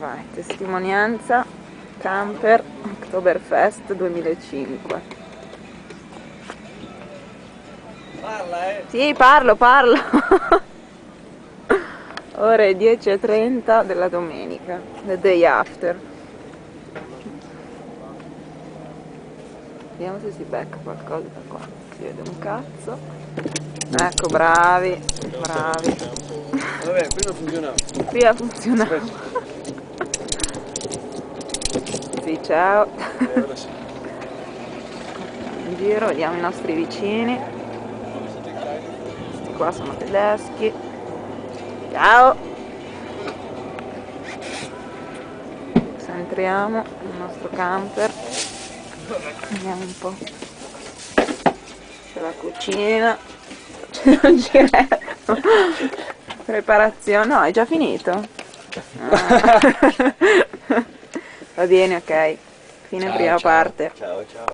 Vai, testimonianza camper Oktoberfest 2005. Parla, Sì, parlo. Ore 10:30 della domenica, the day after. Vediamo se si becca qualcosa da qua. Si vede un cazzo. Ecco, bravi. Vabbè, prima funzionava. Prima funzionava. Sì, ciao. Ora sì. In giro, vediamo i nostri vicini. Questi qua sono tedeschi. Ciao. Adesso entriamo nel nostro camper. Vediamo un po'. C'è la cucina. C'è un giretto. Preparazione. No, è già finito? Ah. Va bene, ok. Fine prima parte. Ciao.